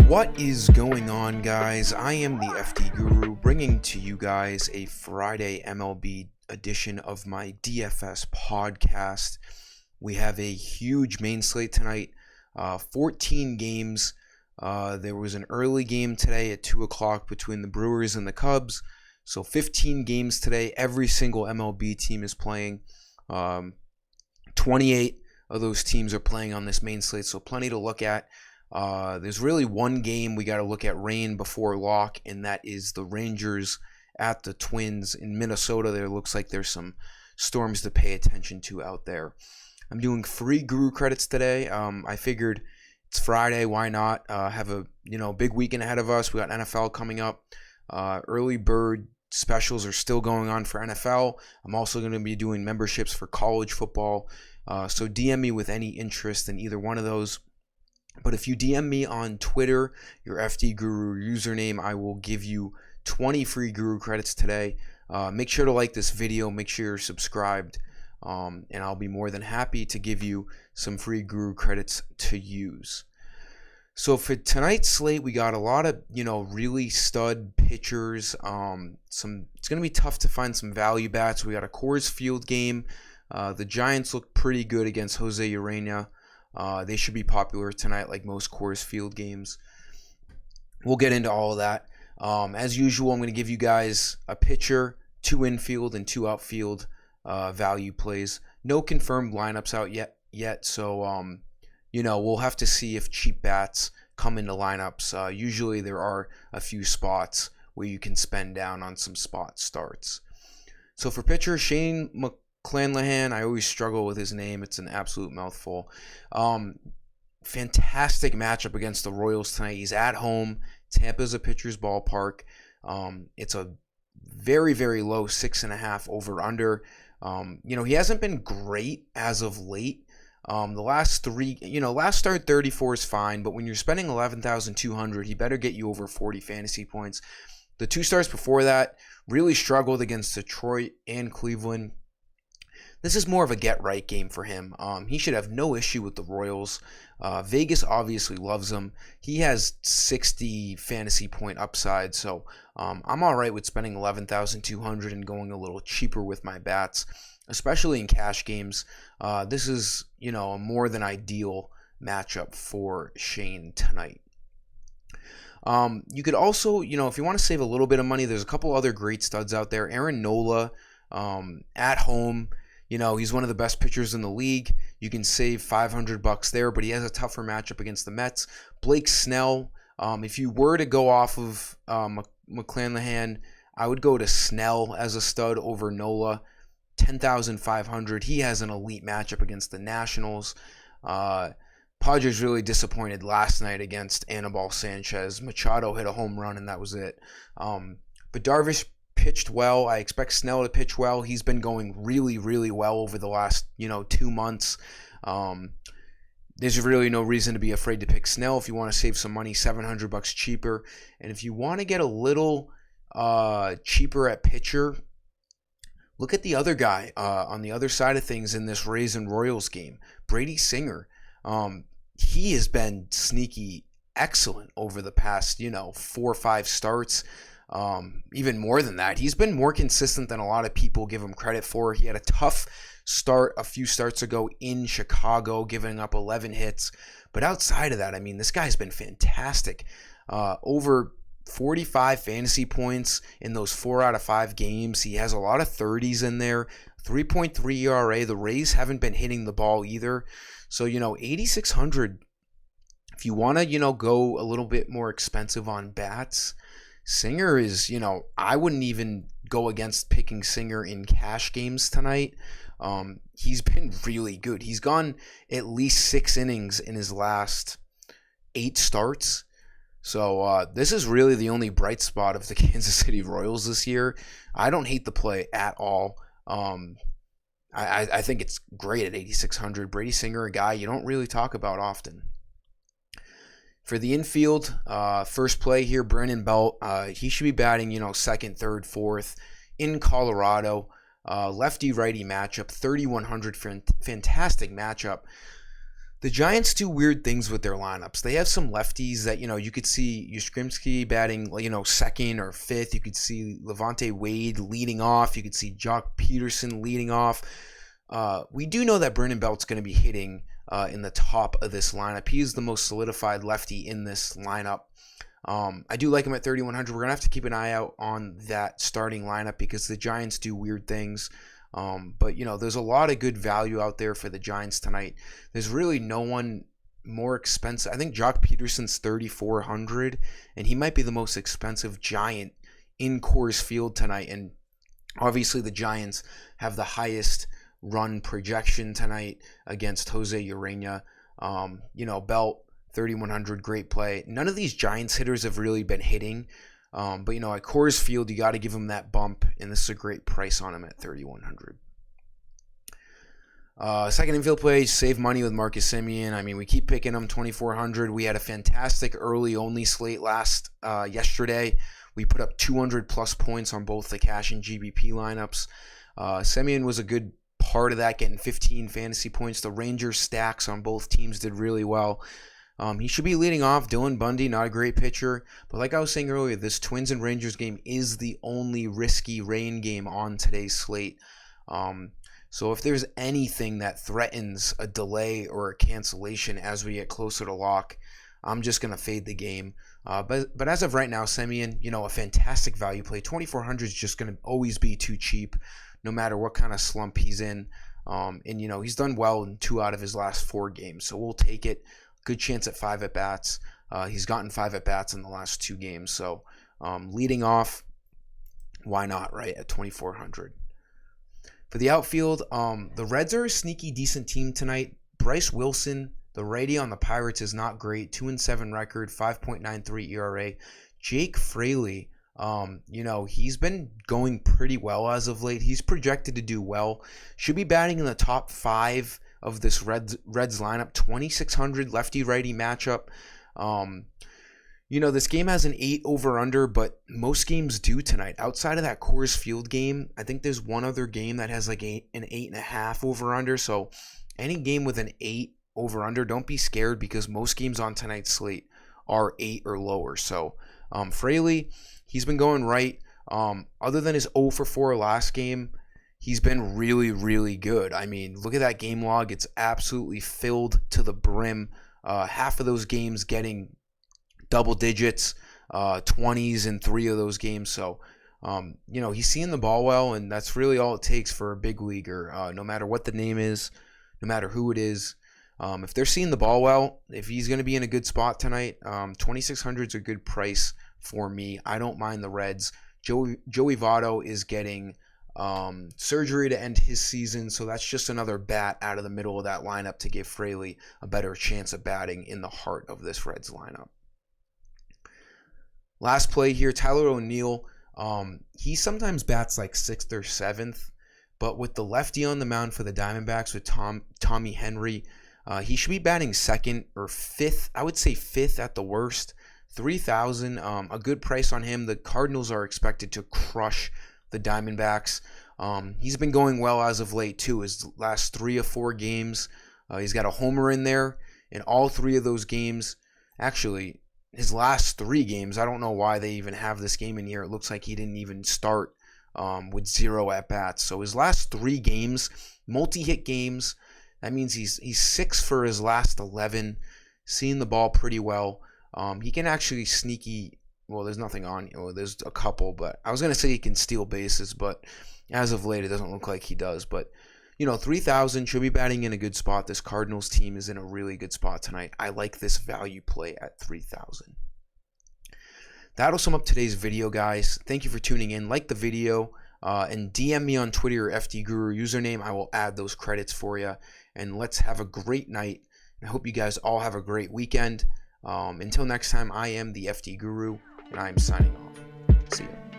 What is going on, guys? I am the FD Guru, bringing to you guys a Friday MLB edition of my DFS podcast. We have a huge main slate tonight, 14 games. There was an early game today at 2 o'clock between the Brewers and the Cubs. So 15 games today. Every single MLB team is playing. 28 of those teams are playing on this main slate, so plenty to look at. There's really one game we got to look at rain before lock, and that is the Rangers at the Twins in Minnesota. There looks like there's some storms to pay attention to out there. I'm doing free Guru credits today. I figured it's Friday, why not? Have a big weekend ahead of us. We got NFL coming up. Early bird specials are still going on for NFL. I'm also going to be doing memberships for college football. So DM me with any interest in either one of those. But if you DM me on Twitter, your FD Guru username, I will give you 20 free Guru credits today. Make sure to like this video. Make sure you're subscribed. And I'll be more than happy to give you some free Guru credits to use. So for tonight's slate, we got a lot of, really stud pitchers. It's going to be tough to find some value bats. We got a Coors Field game. The Giants look pretty good against Jose Urena. They should be popular tonight, like most Coors Field games. We'll get into all of that. As usual, I'm going to give you guys a pitcher, 2 infield, and 2 outfield value plays. No confirmed lineups out yet, so we'll have to see if cheap bats come into lineups. Usually there are a few spots where you can spend down on some spot starts. So for pitcher, Shane McClanahan, I always struggle with his name. It's an absolute mouthful. Fantastic matchup against the Royals tonight. He's at home. Tampa's a pitcher's ballpark. It's a very, very low 6.5 over/under. He hasn't been great as of late. The last three, last start 34 is fine, but when you're spending 11,200, he better get you over 40 fantasy points. The 2 starts before that really struggled against Detroit and Cleveland. This is more of a get-right game for him. He should have no issue with the Royals. Vegas obviously loves him. He has 60 fantasy point upside, so I'm all right with spending 11,200 and going a little cheaper with my bats, especially in cash games. This is, a more than ideal matchup for Shane tonight. You could also, if you want to save a little bit of money, there's a couple other great studs out there. Aaron Nola at home. He's one of the best pitchers in the league. You can save $500 there, but he has a tougher matchup against the Mets. Blake Snell, if you were to go off of McClanahan, I would go to Snell as a stud over Nola. 10,500. He has an elite matchup against the Nationals. Padres really disappointed last night against Anibal Sanchez. Machado hit a home run, and that was it. But Darvish pitched well. I expect Snell to pitch well. He's been going really, really well over the last, 2 months. There's really no reason to be afraid to pick Snell if you want to save some money, $700 cheaper. And if you want to get a little cheaper at pitcher, look at the other guy on the other side of things in this Rays and Royals game, Brady Singer. He has been sneaky excellent over the past, 4 or 5 starts. Even more than that, he's been more consistent than a lot of people give him credit for. He had a tough start a few starts ago in Chicago, giving up 11 hits. But outside of that, this guy's been fantastic. Over 45 fantasy points in those 4 out of 5 games. He has a lot of 30s in there. 3.3 ERA. The Rays haven't been hitting the ball either. So, 8,600. If you want to, go a little bit more expensive on bats, Singer is, I wouldn't even go against picking Singer in cash games tonight. He's been really good. He's gone at least 6 innings in his last 8 starts. So this is really the only bright spot of the Kansas City Royals this year. I don't hate the play at all. I think it's great at 8,600. Brady Singer, a guy you don't really talk about often. For the infield, first play here, Brandon Belt. He should be batting, second, third, fourth in Colorado. Lefty-righty matchup, 3,100, fantastic matchup. The Giants do weird things with their lineups. They have some lefties that, you could see Yastrzemski batting, second or fifth. You could see Levante Wade leading off. You could see Jock Peterson leading off. We do know that Brandon Belt's going to be hitting in the top of this lineup. He is the most solidified lefty in this lineup. I do like him at 3,100. We're going to have to keep an eye out on that starting lineup because the Giants do weird things. But there's a lot of good value out there for the Giants tonight. There's really no one more expensive. I think Jock Peterson's 3,400, and he might be the most expensive Giant in Coors Field tonight. And obviously the Giants have the highest run projection tonight against Jose Urena. Belt, 3,100, great play. None of these Giants hitters have really been hitting. But at Coors Field, you got to give him that bump, and this is a great price on him at 3,100. Second infield play, save money with Marcus Semien. I mean, we keep picking him, 2,400. We had a fantastic early only slate yesterday. We put up 200-plus points on both the cash and GBP lineups. Semien was a good part of that, getting 15 fantasy points. The Rangers stacks on both teams did really well. He should be leading off. Dylan Bundy, not a great pitcher. But like I was saying earlier, this Twins and Rangers game is the only risky rain game on today's slate. So if there's anything that threatens a delay or a cancellation as we get closer to lock, I'm just going to fade the game. But as of right now, Semien, a fantastic value play. 2,400 is just going to always be too cheap, no matter what kind of slump he's in. And he's done well in 2 out of his last 4 games. So we'll take it. Good chance at 5 at-bats. He's gotten 5 at-bats in the last 2 games. So leading off, why not, right, at 2,400. For the outfield, the Reds are a sneaky decent team tonight. Bryce Wilson, the righty on the Pirates, is not great. 2-7 record, 5.93 ERA. Jake Fraley, he's been going pretty well as of late. He's projected to do well. Should be batting in the top 5 of this Reds lineup. 2,600 lefty-righty matchup. This game has an 8 over-under, but most games do tonight. Outside of that Coors Field game, I think there's one other game that has like an 8.5 over-under. So any game with an 8 over-under, don't be scared because most games on tonight's slate are 8 or lower. So Fraley, he's been going right. Other than his 0 for 4 last game, he's been really, really good. I mean, look at that game log. It's absolutely filled to the brim. Half of those games getting double digits, 20s in 3 of those games. So, he's seeing the ball well, and that's really all it takes for a big leaguer. No matter what the name is, no matter who it is. If they're seeing the ball well, if he's going to be in a good spot tonight, 2,600 is a good price for me. I don't mind the Reds. Joey Votto is getting surgery to end his season, so that's just another bat out of the middle of that lineup to give Fraley a better chance of batting in the heart of this Reds lineup. Last play here, Tyler O'Neill. He sometimes bats like 6th or 7th, but with the lefty on the mound for the Diamondbacks with Tommy Henry, he should be batting 2nd or 5th. I would say 5th at the worst. 3,000, a good price on him. The Cardinals are expected to crush the Diamondbacks. He's been going well as of late too. His last 3 or 4 games, he's got a homer in there in all 3 of those games. Actually, his last 3 games, I don't know why they even have this game in here. It looks like he didn't even start with 0 at-bats. So his last 3 games, multi-hit games, that means he's 6 for his last 11, seeing the ball pretty well. He can actually sneaky. Well, there's nothing on. Well, there's a couple, but I was going to say he can steal bases, but as of late, it doesn't look like he does. But, 3,000 should be batting in a good spot. This Cardinals team is in a really good spot tonight. I like this value play at 3,000. That'll sum up today's video, guys. Thank you for tuning in. Like the video and DM me on Twitter, your FD Guru username. I will add those credits for you. And let's have a great night. I hope you guys all have a great weekend. Until next time, I am the FD Guru, and I am signing off. See ya.